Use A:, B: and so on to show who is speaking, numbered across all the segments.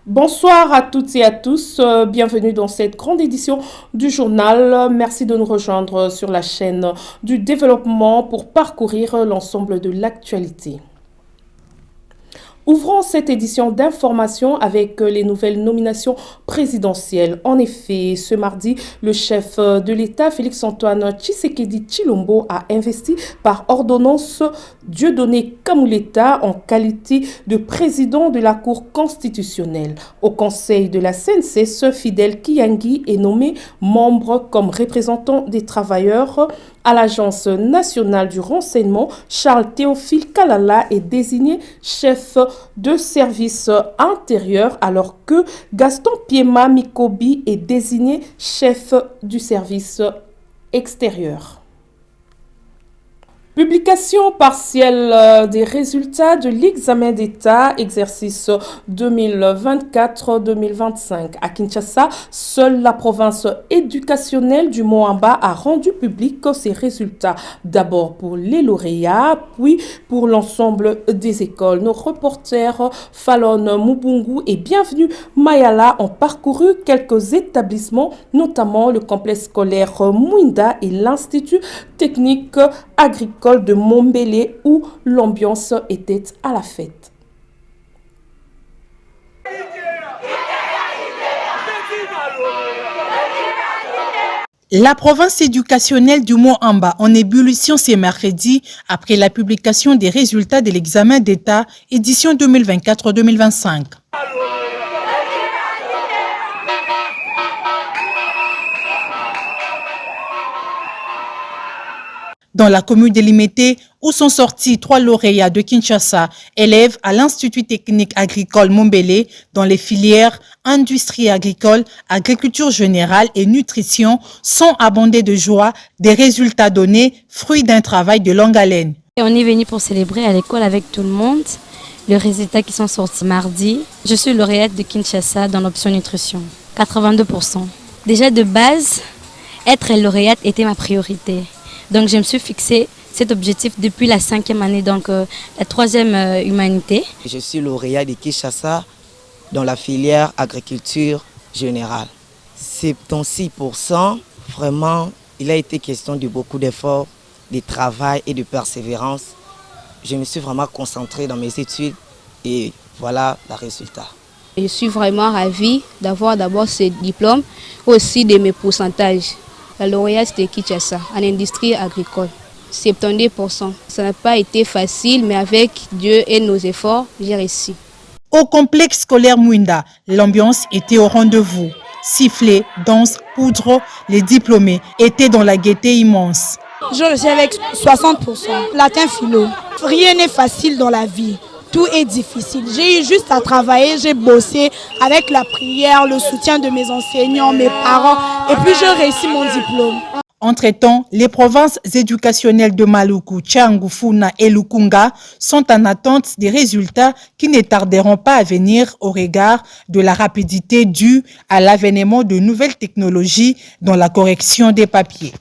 A: Bonsoir à toutes et à tous, bienvenue dans cette grande édition du journal. Merci de nous rejoindre sur la chaîne du développement pour parcourir l'ensemble de l'actualité. Ouvrons cette édition d'information avec les nouvelles nominations présidentielles. En effet, ce mardi, le chef de l'État, Félix-Antoine Tshisekedi Tshilombo, a investi par ordonnance Dieudonné Kamuleta en qualité de président de la Cour constitutionnelle. Au conseil de la CNCS, Fidèle Kiyangi est nommé membre comme représentant des travailleurs. À l'Agence nationale du renseignement, Charles Théophile Kalala est désigné chef de service intérieur alors que Gaston Piema Mikobi est désigné chef du service extérieur. Publication partielle des résultats de l'examen d'État, exercice 2024-2025. À Kinshasa, seule la province éducationnelle du Moamba a rendu public ses résultats. D'abord pour les lauréats, puis pour l'ensemble des écoles. Nos reporters Fallon Mubungu et Bienvenue Mayala ont parcouru quelques établissements, notamment le complexe scolaire Mwinda et l'Institut technique agricole de Mombélé où l'ambiance était à la fête.
B: La province éducationnelle du Mont-Amba en ébullition ce mercredi après la publication des résultats de l'examen d'État édition 2024-2025. Dans la commune de Limete, où sont sortis 3 lauréats de Kinshasa, élèves à l'Institut technique agricole Mombélé dans les filières industrie agricole, agriculture générale et nutrition, sont abondés de joie des résultats donnés, fruits d'un travail de longue haleine.
C: Et on est venu pour célébrer à l'école avec tout le monde les résultats qui sont sortis mardi. Je suis lauréate de Kinshasa dans l'option nutrition, 82%. Déjà de base, être lauréate était ma priorité. Donc je me suis fixé cet objectif depuis la 5e année, donc la 3e humanité.
D: Je suis lauréat de Kinshasa dans la filière agriculture générale. 76%, vraiment, il a été question de beaucoup d'efforts, de travail et de persévérance. Je me suis vraiment concentré dans mes études et voilà le résultat.
E: Je suis vraiment ravie d'avoir d'abord ce diplôme, aussi de mes pourcentages. La lauréate de Kinshasa en industrie agricole, 70%. Ça n'a pas été facile, mais avec Dieu et nos efforts, j'ai réussi.
B: Au complexe scolaire Mwinda, l'ambiance était au rendez-vous. Sifflets, danse, poudre, les diplômés étaient dans la gaieté immense.
F: Je réussis avec 60%. Latin philo. Rien n'est facile dans la vie. Tout est difficile. J'ai eu juste à travailler, j'ai bossé avec la prière, le soutien de mes enseignants, mes parents, et puis j'ai réussi mon diplôme.
B: Entre-temps, les provinces éducationnelles de Maluku, Tchangu, Funa et Lukunga sont en attente des résultats qui ne tarderont pas à venir au regard de la rapidité due à l'avènement de nouvelles technologies dans la correction des papiers.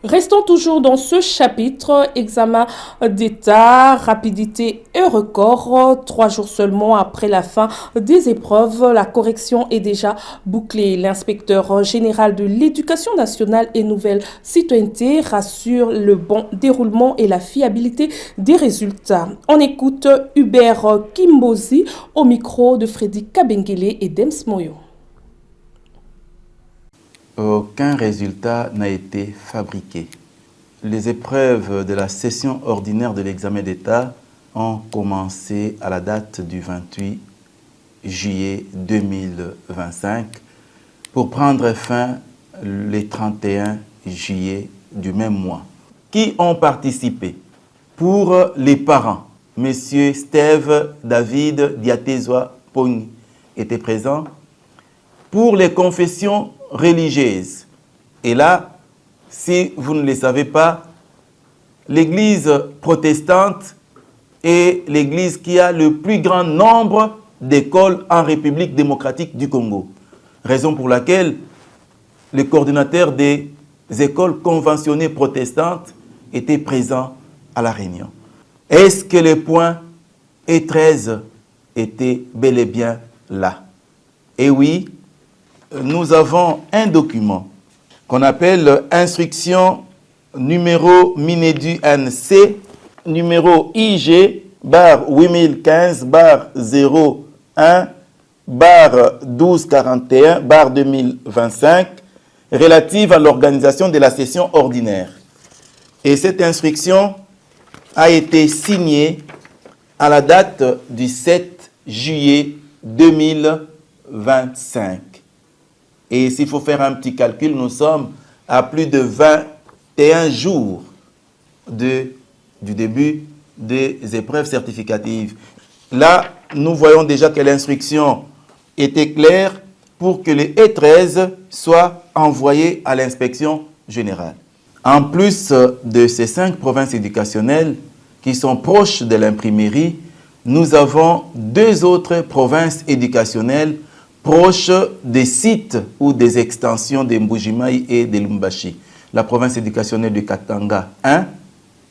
A: Restons toujours dans ce chapitre, examen d'État, rapidité et record. 3 jours seulement après la fin des épreuves, la correction est déjà bouclée. L'inspecteur général de l'Éducation nationale et nouvelle citoyenneté rassure le bon déroulement et la fiabilité des résultats. On écoute Hubert Kimbozi au micro de Freddy Kabengele et Dems Moyo.
G: Aucun résultat n'a été fabriqué. Les épreuves de la session ordinaire de l'examen d'État ont commencé à la date du 28 juillet 2025 pour prendre fin le 31 juillet du même mois. Qui ont participé? Pour les parents, M. Steve David Diatezwa Pogny était présent. Pour les confessions religieuses. Et là, si vous ne le savez pas, l'église protestante est l'église qui a le plus grand nombre d'écoles en République démocratique du Congo. Raison pour laquelle le coordinateur des écoles conventionnées protestantes était présent à la réunion. Est-ce que les points E13 était bel et bien là. Et oui, nous avons un document qu'on appelle instruction numéro Minedu NC, numéro IG, barre 8015, barre 01, barre 1241, barre 2025, relative à l'organisation de la session ordinaire. Et cette instruction a été signée à la date du 7 juillet 2025. Et s'il faut faire un petit calcul, nous sommes à plus de 21 jours du début des épreuves certificatives. Là, nous voyons déjà que l'instruction était claire pour que les E13 soient envoyés à l'inspection générale. En plus de ces 5 provinces éducationnelles qui sont proches de l'imprimerie, nous avons 2 autres provinces éducationnelles proches des sites ou des extensions de Mbujimayi et de Lumbashi. La province éducationnelle de Katanga 1,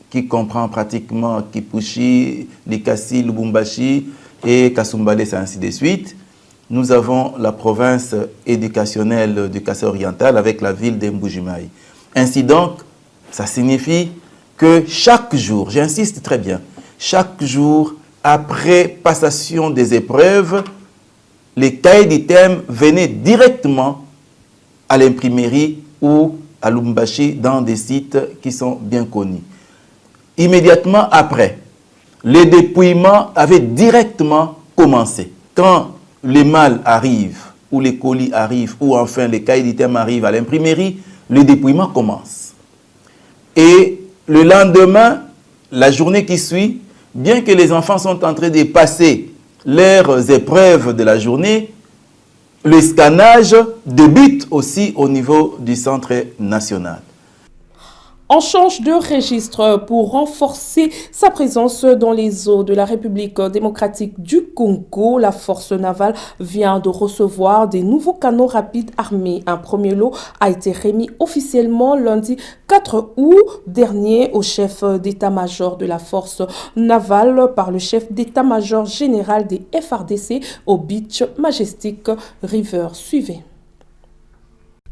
G: qui comprend pratiquement Kipushi, Likasi, Lubumbashi et Kasumbale, et ainsi de suite. Nous avons la province éducationnelle du Kassai oriental avec la ville de Mbujimayi. Ainsi donc, ça signifie que chaque jour, j'insiste très bien, chaque jour, après passation des épreuves, les cahiers d'items venaient directement à l'imprimerie ou à Lubumbashi dans des sites qui sont bien connus. Immédiatement après, les dépouillements avaient directement commencé. Quand les malles arrivent, ou les colis arrivent, ou enfin les cahiers d'items arrivent à l'imprimerie, le dépouillement commence. Et le lendemain, la journée qui suit, bien que les enfants sont en train de passer leurs épreuves de la journée, le scannage débute aussi au niveau du centre national.
A: On change de registre pour renforcer sa présence dans les eaux de la République démocratique du Congo. La force navale vient de recevoir des nouveaux canons rapides armés. Un premier lot a été remis officiellement lundi 4 août dernier au chef d'état-major de la force navale par le chef d'état-major général des FARDC au Beach Majestic River. Suivez.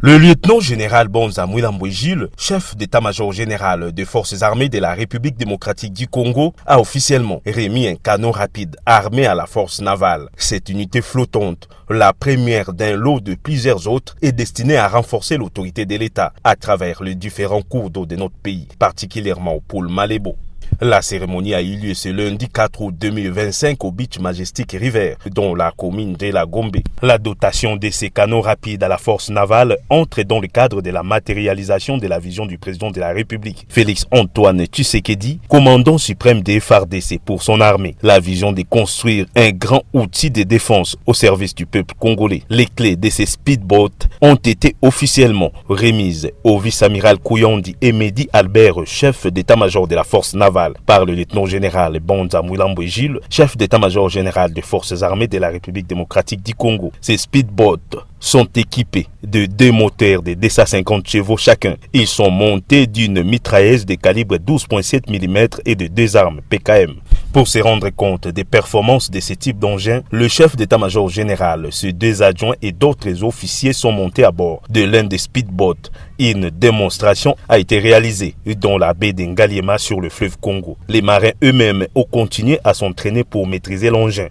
H: Le lieutenant-général Bonza Mwilambo-Gilles, chef d'état-major général des forces armées de la République démocratique du Congo, a officiellement remis un canon rapide armé à la force navale. Cette unité flottante, la première d'un lot de plusieurs autres, est destinée à renforcer l'autorité de l'État à travers les différents cours d'eau de notre pays, particulièrement au pôle Malébo. La cérémonie a eu lieu ce lundi 4 août 2025 au Beach Majestic River, dans la commune de la Gombe. La dotation de ces canons rapides à la force navale entre dans le cadre de la matérialisation de la vision du président de la République, Félix Antoine Tshisekedi, commandant suprême des FARDC pour son armée. La vision de construire un grand outil de défense au service du peuple congolais. Les clés de ces speedboats ont été officiellement remises au vice-amiral Kouyondi et Mehdi Albert, chef d'état-major de la force navale, par le lieutenant-général Bonza Mwilambo-Gilles, chef d'état-major général des forces armées de la République démocratique du Congo. Ces speedboats sont équipés de 2 moteurs de 250 chevaux chacun. Ils sont montés d'une mitrailleuse de calibre 12,7 mm et de 2 armes PKM. Pour se rendre compte des performances de ce type d'engin, le chef d'état-major général, ses 2 adjoints et d'autres officiers sont montés à bord de l'un des speedboats. Une démonstration a été réalisée dans la baie d'Ngaliema sur le fleuve Congo. Les marins eux-mêmes ont continué à s'entraîner pour maîtriser l'engin.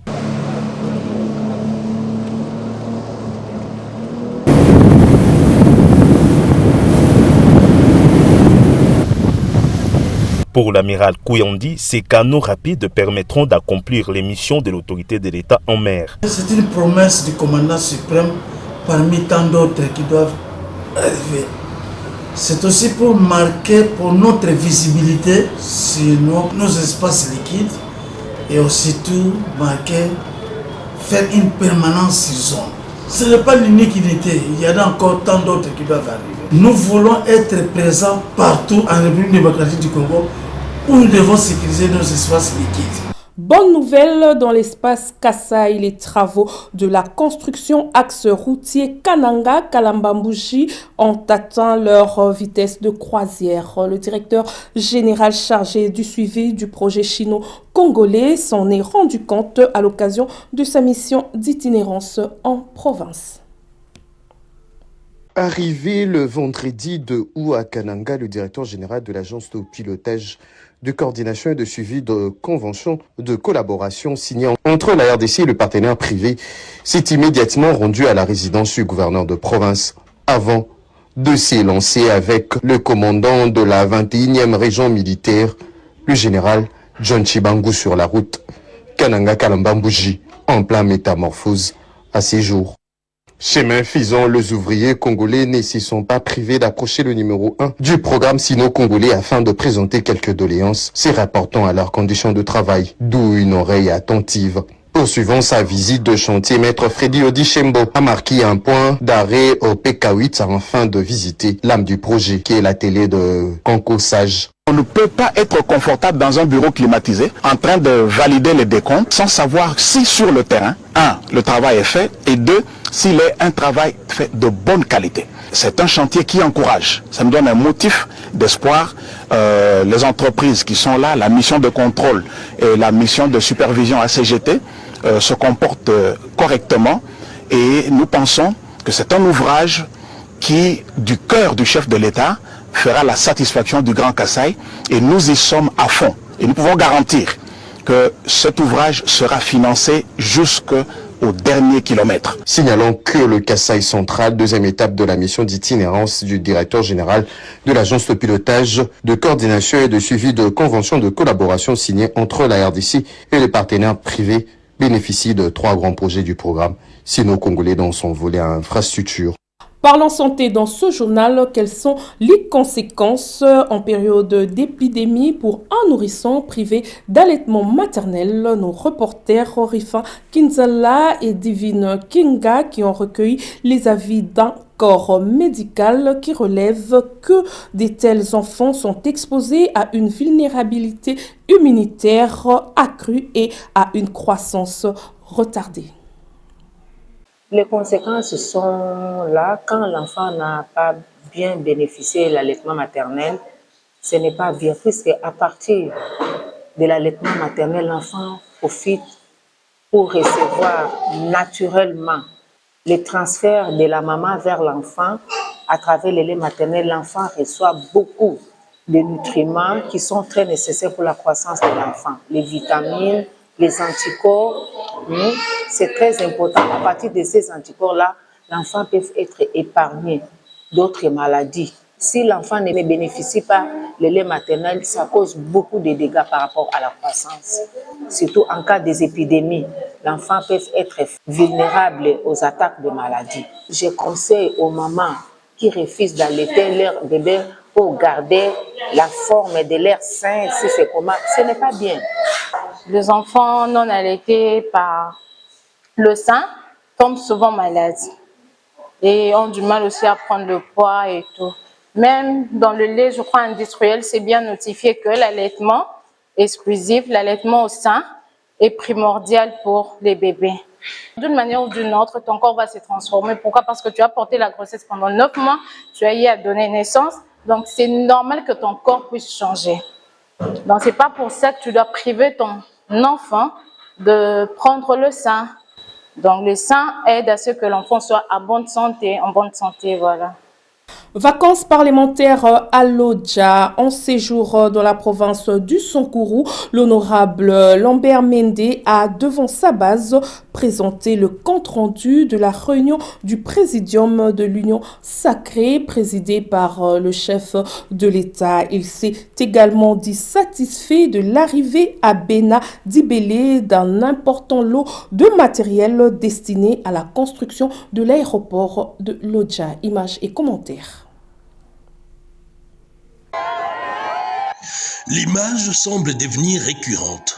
H: Pour l'amiral Kouyondi, ces canaux rapides permettront d'accomplir les missions de l'autorité de l'État en mer.
I: C'est une promesse du commandant suprême parmi tant d'autres qui doivent arriver. C'est aussi pour marquer pour notre visibilité sur nos espaces liquides et aussi tout marquer, faire une permanence sur zone. Ce n'est pas l'unique unité, il y en a encore tant d'autres qui doivent arriver. Nous voulons être présents partout en République démocratique du Congo où nous devons sécuriser nos espaces liquides.
A: Bonne nouvelle dans l'espace Kasaï, les travaux de la construction axe routier Kananga-Kalambambouji ont atteint leur vitesse de croisière. Le directeur général chargé du suivi du projet chino-congolais s'en est rendu compte à l'occasion de sa mission d'itinérance en province.
J: Arrivé le vendredi 2 août à Kananga, le directeur général de l'agence de pilotage de coordination et de suivi de convention de collaboration signée entre la RDC et le partenaire privé s'est immédiatement rendu à la résidence du gouverneur de province avant de s'élancer avec le commandant de la 21e région militaire, le général John Chibangu, sur la route Kananga-Kalambambouji, en plein métamorphose à ses jours. Chemin faisant, les ouvriers congolais ne s'y sont pas privés d'approcher le numéro 1 du programme sino-congolais afin de présenter quelques doléances, se rapportant à leurs conditions de travail, d'où une oreille attentive. Poursuivant sa visite de chantier, Maître Freddy Odichembo a marqué un point d'arrêt au PK8 afin de visiter l'âme du projet, qui est la télé de Kanko Sage.
K: On ne peut pas être confortable dans un bureau climatisé en train de valider les décomptes sans savoir si sur le terrain, 1, le travail est fait, et 2, s'il est un travail fait de bonne qualité. C'est un chantier qui encourage. Ça me donne un motif d'espoir. Les entreprises qui sont là, la mission de contrôle et la mission de supervision à CGT se comportent correctement, et nous pensons que c'est un ouvrage qui, du cœur du chef de l'État, fera la satisfaction du Grand Kasaï, et nous y sommes à fond. Et nous pouvons garantir que cet ouvrage sera financé jusqu'au dernier kilomètre.
J: Signalons que le Kasaï central, deuxième étape de la mission d'itinérance du directeur général de l'agence de pilotage de coordination et de suivi de convention de collaboration signée entre la RDC et les partenaires privés, bénéficie de 3 grands projets du programme sino-congolais dans son volet infrastructure.
A: Parlons santé dans ce journal, quelles sont les conséquences en période d'épidémie pour un nourrisson privé d'allaitement maternel? Nos reporters Rifan Kinzala et Divine Kinga qui ont recueilli les avis d'un corps médical qui relève que de tels enfants sont exposés à une vulnérabilité immunitaire accrue et à une croissance retardée.
L: Les conséquences sont là quand l'enfant n'a pas bien bénéficié de l'allaitement maternel. Ce n'est pas bien, puisque à partir de l'allaitement maternel, l'enfant profite pour recevoir naturellement les transferts de la maman vers l'enfant. À travers le lait maternel, l'enfant reçoit beaucoup de nutriments qui sont très nécessaires pour la croissance de l'enfant. Les vitamines, les anticorps, c'est très important. À partir de ces anticorps-là, l'enfant peut être épargné d'autres maladies. Si l'enfant ne bénéficie pas du lait maternel, ça cause beaucoup de dégâts par rapport à la croissance. Surtout en cas des épidémies, l'enfant peut être vulnérable aux attaques de maladies. Je conseille aux mamans qui refusent d'allaiter leur bébé pour garder la forme de leur sein, si c'est comment, ce n'est pas bien.
M: Les enfants non allaités par le sein tombent souvent malades et ont du mal aussi à prendre le poids et tout. Même dans le lait, je crois, industriel, c'est bien notifié que l'allaitement exclusif, l'allaitement au sein, est primordial pour les bébés. D'une manière ou d'une autre, ton corps va se transformer. Pourquoi? Parce que tu as porté la grossesse pendant 9 mois, tu as eu à donner naissance, donc c'est normal que ton corps puisse changer. Donc c'est pas pour ça que tu dois priver ton enfant de prendre le sein. Donc le sein aide à ce que l'enfant soit en bonne santé, voilà.
A: Vacances parlementaires à Lodja. En séjour dans la province du Sankourou, l'honorable Lambert Mende a, devant sa base, présenté le compte-rendu de la réunion du présidium de l'Union sacrée, présidée par le chef de l'État. Il s'est également dit satisfait de l'arrivée à Bena d'Ibélé d'un important lot de matériel destiné à la construction de l'aéroport de Lodja. Images et commentaires.
N: L'image semble devenir récurrente.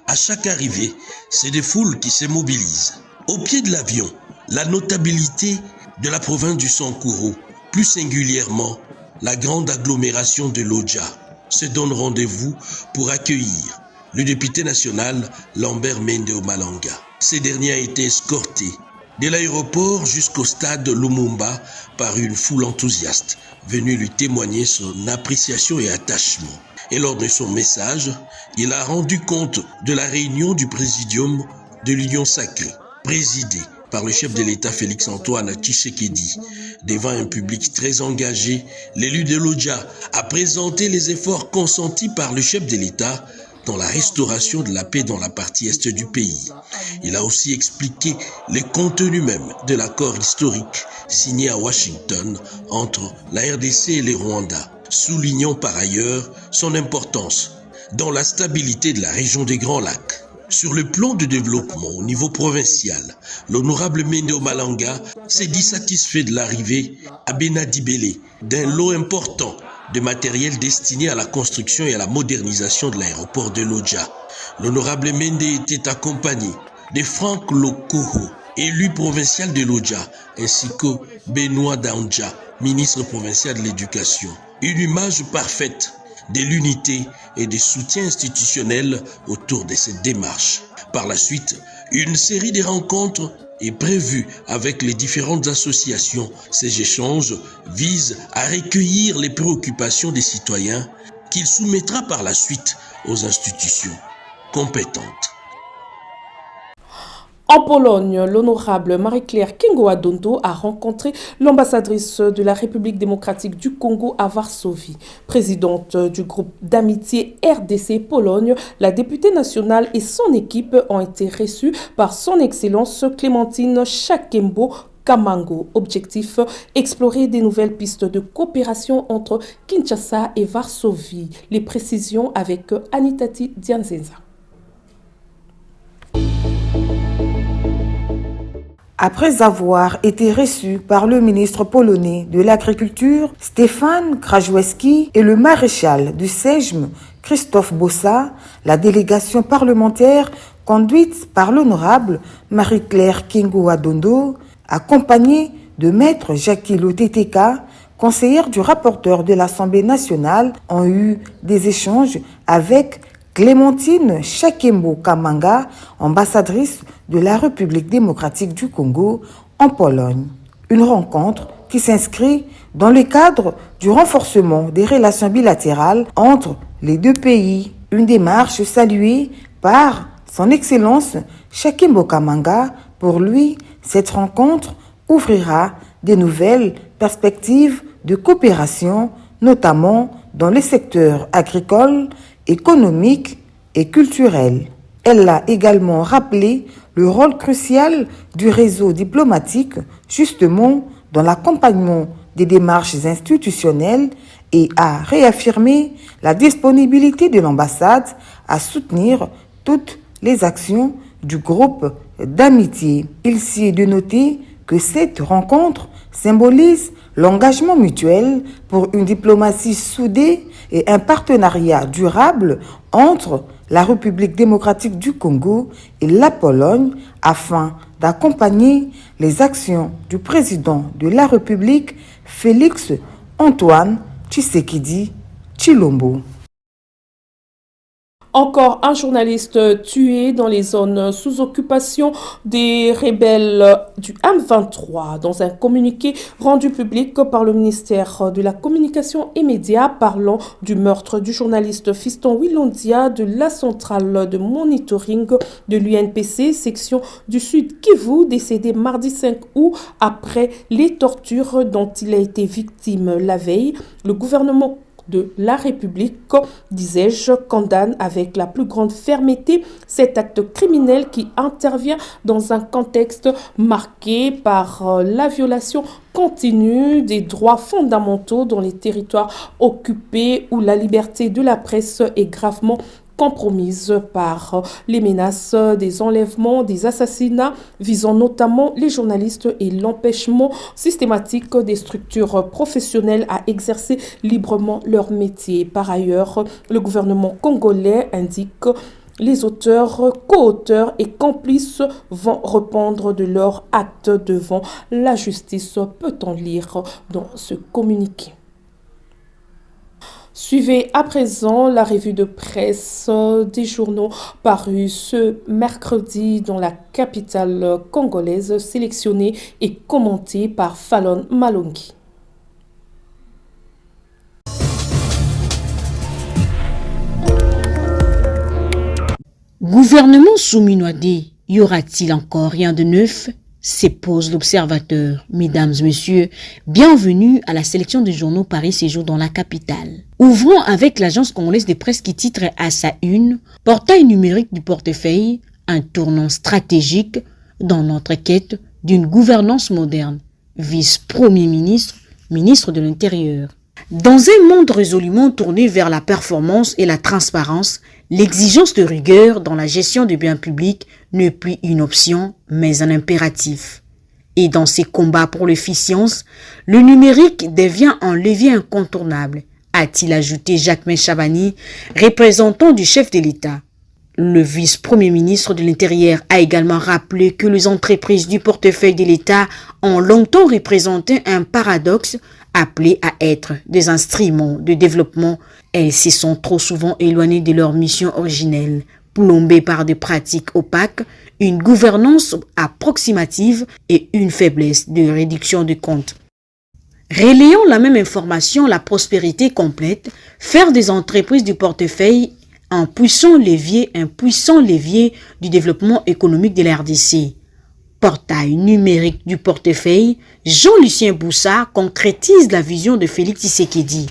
N: À chaque arrivée, c'est des foules qui se mobilisent. Au pied de l'avion, la notabilité de la province du Sankourou, plus singulièrement la grande agglomération de Lodja, se donne rendez-vous pour accueillir le député national Lambert Mende Malanga. Ces derniers a été escorté de l'aéroport jusqu'au stade Lumumba par une foule enthousiaste venue lui témoigner son appréciation et attachement. Et lors de son message, il a rendu compte de la réunion du présidium de l'Union sacrée, présidée par le chef de l'État Félix-Antoine Tshisekedi. Devant un public très engagé, l'élu de Lodja a présenté les efforts consentis par le chef de l'État dans la restauration de la paix dans la partie est du pays. Il a aussi expliqué les contenus même de l'accord historique signé à Washington entre la RDC et les Rwanda, soulignant par ailleurs son importance dans la stabilité de la région des Grands Lacs. Sur le plan de développement au niveau provincial, l'honorable Mende Malanga s'est dit satisfait de l'arrivée à Benadibele d'un lot important de matériel destiné à la construction et à la modernisation de l'aéroport de Lodja. L'honorable Mende était accompagné de Franck Lokoho, élu provincial de Lodja, ainsi que Benoît Daoudja, ministre provincial de l'Éducation. Une image parfaite de l'unité et des soutiens institutionnels autour de cette démarche. Par la suite, une série de rencontres est prévue avec les différentes associations. Ces échanges visent à recueillir les préoccupations des citoyens qu'il soumettra par la suite aux institutions compétentes.
A: En Pologne, l'honorable Marie-Claire Kingowa-Dondo a rencontré l'ambassadrice de la République démocratique du Congo à Varsovie. Présidente du groupe d'amitié RDC Pologne, la députée nationale et son équipe ont été reçues par son Excellence Clémentine Chakembo Kamango. Objectif, explorer des nouvelles pistes de coopération entre Kinshasa et Varsovie. Les précisions avec Anitati Dianzenza.
O: Après avoir été reçu par le ministre polonais de l'Agriculture, Stefan Krajewski, et le maréchal du SEJM, Christophe Bossa, la délégation parlementaire conduite par l'honorable Marie-Claire Kingowa-Dondo, accompagnée de maître Jackie Loteteka, conseillère du rapporteur de l'Assemblée nationale, ont eu des échanges avec Clémentine Chakembo Kamanga, ambassadrice de la République démocratique du Congo en Pologne. Une rencontre qui s'inscrit dans le cadre du renforcement des relations bilatérales entre les deux pays. Une démarche saluée par son Excellence Chakembo Kamanga. Pour lui, cette rencontre ouvrira de nouvelles perspectives de coopération, notamment dans les secteurs agricoles, économique et culturel. Elle a également rappelé le rôle crucial du réseau diplomatique justement dans l'accompagnement des démarches institutionnelles et a réaffirmé la disponibilité de l'ambassade à soutenir toutes les actions du groupe d'amitié. Il s'y est de noter que cette rencontre symbolise l'engagement mutuel pour une diplomatie soudée et un partenariat durable entre la République démocratique du Congo et la Pologne afin d'accompagner les actions du président de la République, Félix-Antoine Tshisekedi Tshilombo.
A: Encore un journaliste tué dans les zones sous occupation des rebelles du M23. Dans un communiqué rendu public par le ministère de la Communication et Médias parlant du meurtre du journaliste Fiston Wilondia de la centrale de monitoring de l'UNPC, section du Sud Kivu, décédé mardi 5 août après les tortures dont il a été victime la veille. Le gouvernement de la République, disais-je, condamne avec la plus grande fermeté cet acte criminel qui intervient dans un contexte marqué par la violation continue des droits fondamentaux dans les territoires occupés où la liberté de la presse est gravement compromise par les menaces des enlèvements, des assassinats visant notamment les journalistes et l'empêchement systématique des structures professionnelles à exercer librement leur métier. Par ailleurs, le gouvernement congolais indique que les auteurs, co-auteurs et complices vont répondre de leurs actes devant la justice, peut-on lire dans ce communiqué. Suivez à présent la revue de presse des journaux parus ce mercredi dans la capitale congolaise, sélectionnée et commentée par Fallon Malongi.
P: Gouvernement sous-Minouadé, y aura-t-il encore rien de neuf? Se pose l'observateur. Mesdames et messieurs, bienvenue à la sélection des journaux Paris Séjour dans la capitale. Ouvrons avec l'agence congolaise de presse qui titre à sa une « Portail numérique du portefeuille, un tournant stratégique dans notre quête d'une gouvernance moderne. Vice-premier ministre, ministre de l'Intérieur ». Dans un monde résolument tourné vers la performance et la transparence, l'exigence de rigueur dans la gestion des biens publics n'est plus une option, mais un impératif. Et dans ces combats pour l'efficience, le numérique devient un levier incontournable, a-t-il ajouté Jacquemain Chabani, représentant du chef de l'État. Le vice-premier ministre de l'Intérieur a également rappelé que les entreprises du portefeuille de l'État ont longtemps représenté un paradoxe appelés à être des instruments de développement. Elles se sont trop souvent éloignées de leur mission originelle, plombées par des pratiques opaques, une gouvernance approximative et une faiblesse de réduction de comptes. Relayant la même information, la prospérité complète, faire des entreprises du portefeuille un puissant levier du développement économique de la RDC. Portail numérique du portefeuille, Jean-Lucien Boussa concrétise la vision de Félix Tshisekedi.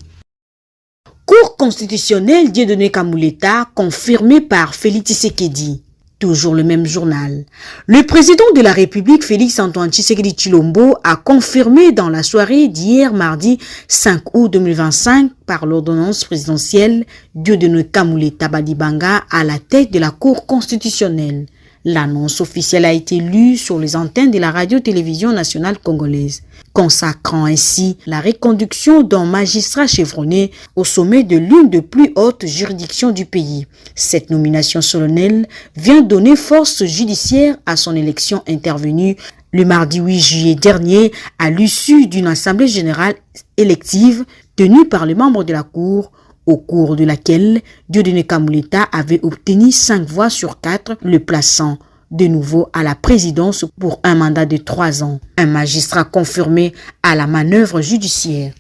P: Cour constitutionnelle Dieudonné Kamuleta confirmée par Félix Tshisekedi. Toujours le même journal. Le président de la République, Félix-Antoine Tshisekedi Tshilombo, a confirmé dans la soirée d'hier mardi 5 août 2025 par l'ordonnance présidentielle Dieudonné Kamuleta Badibanga à la tête de la Cour constitutionnelle. L'annonce officielle a été lue sur les antennes de la radio-télévision nationale congolaise, consacrant ainsi la reconduction d'un magistrat chevronné au sommet de l'une des plus hautes juridictions du pays. Cette nomination solennelle vient donner force judiciaire à son élection intervenue le mardi 8 juillet dernier à l'issue d'une assemblée générale élective tenue par les membres de la Cour, au cours de laquelle Dieudonné Kamuleta avait obtenu 5 voix sur 4, le plaçant de nouveau à la présidence pour un mandat de 3 ans. Un magistrat confirmé à la manœuvre judiciaire.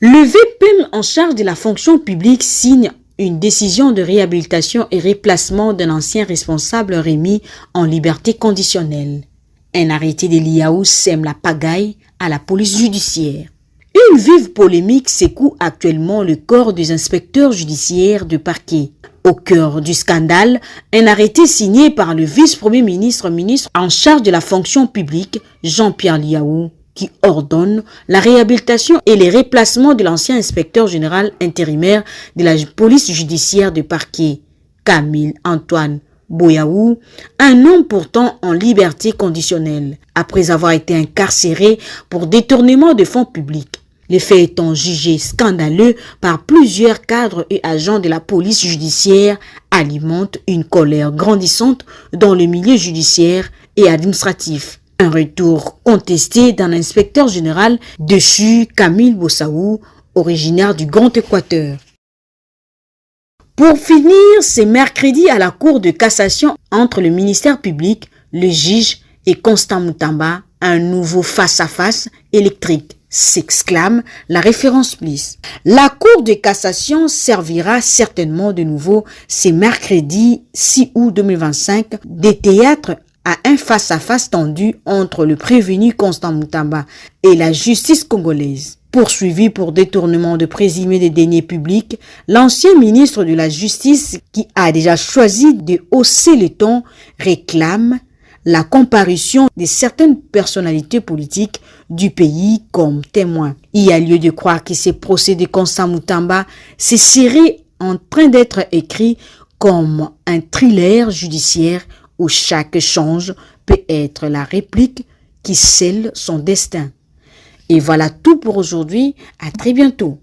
P: Le VPM en charge de la fonction publique signe une décision de réhabilitation et replacement d'un ancien responsable remis en liberté conditionnelle. Un arrêté de l'IAO sème la pagaille à la police judiciaire. Une vive polémique secoue actuellement le corps des inspecteurs judiciaires de parquet. Au cœur du scandale, un arrêté signé par le vice-premier ministre en charge de la fonction publique, Jean-Pierre Liaou, qui ordonne la réhabilitation et les replacements de l'ancien inspecteur général intérimaire de la police judiciaire de parquet, Camille Antoine Boyaou, un homme pourtant en liberté conditionnelle, après avoir été incarcéré pour détournement de fonds publics. Les faits étant jugés scandaleux par plusieurs cadres et agents de la police judiciaire alimentent une colère grandissante dans le milieu judiciaire et administratif. Un retour contesté d'un inspecteur général déchu, Camille Bossaou, originaire du Grand Équateur. Pour finir, c'est mercredi à la Cour de cassation entre le ministère public, le juge et Constant Moutamba, un nouveau face-à-face électrique, s'exclame la référence Plus. La Cour de cassation servira certainement de nouveau ce mercredi 6 août 2025 des théâtres à un face-à-face tendu entre le prévenu Constant Moutamba et la justice congolaise. Poursuivi pour détournement de présumés des deniers publics, l'ancien ministre de la Justice, qui a déjà choisi de hausser le ton, réclame la comparution de certaines personnalités politiques du pays comme témoins. Il y a lieu de croire que ces procès de Constant Moutamba seraient en train d'être écrits comme un thriller judiciaire où chaque change peut être la réplique qui scelle son destin. Et voilà tout pour aujourd'hui. À très bientôt.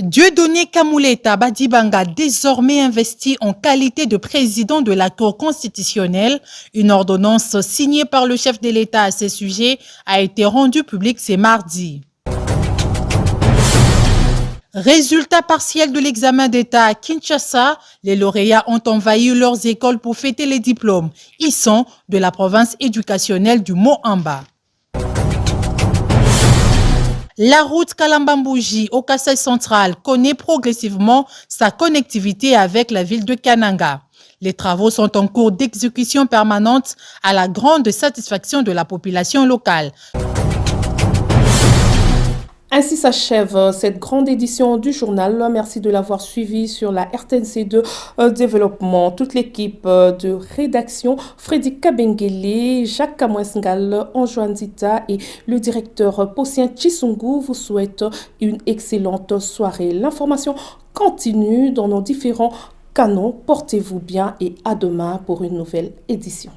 B: Dieudonné Kamuleta Badibanga, désormais investi en qualité de président de la Cour constitutionnelle, une ordonnance signée par le chef de l'État à ce sujet a été rendue publique ce mardi. Résultat partiel de l'examen d'État à Kinshasa, les lauréats ont envahi leurs écoles pour fêter les diplômes. Ils sont de la province éducationnelle du Mont-Amba. La route Kalambambouji au Kasaï central connaît progressivement sa connectivité avec la ville de Kananga. Les travaux sont en cours d'exécution permanente à la grande satisfaction de la population locale.
A: Ainsi s'achève cette grande édition du journal. Merci de l'avoir suivi sur la RTNC2 Développement. Toute l'équipe de rédaction, Freddy Kabengele, Jacques Kamwesngal, Anjoandita et le directeur Possien Chisungu vous souhaitent une excellente soirée. L'information continue dans nos différents canaux. Portez-vous bien et à demain pour une nouvelle édition.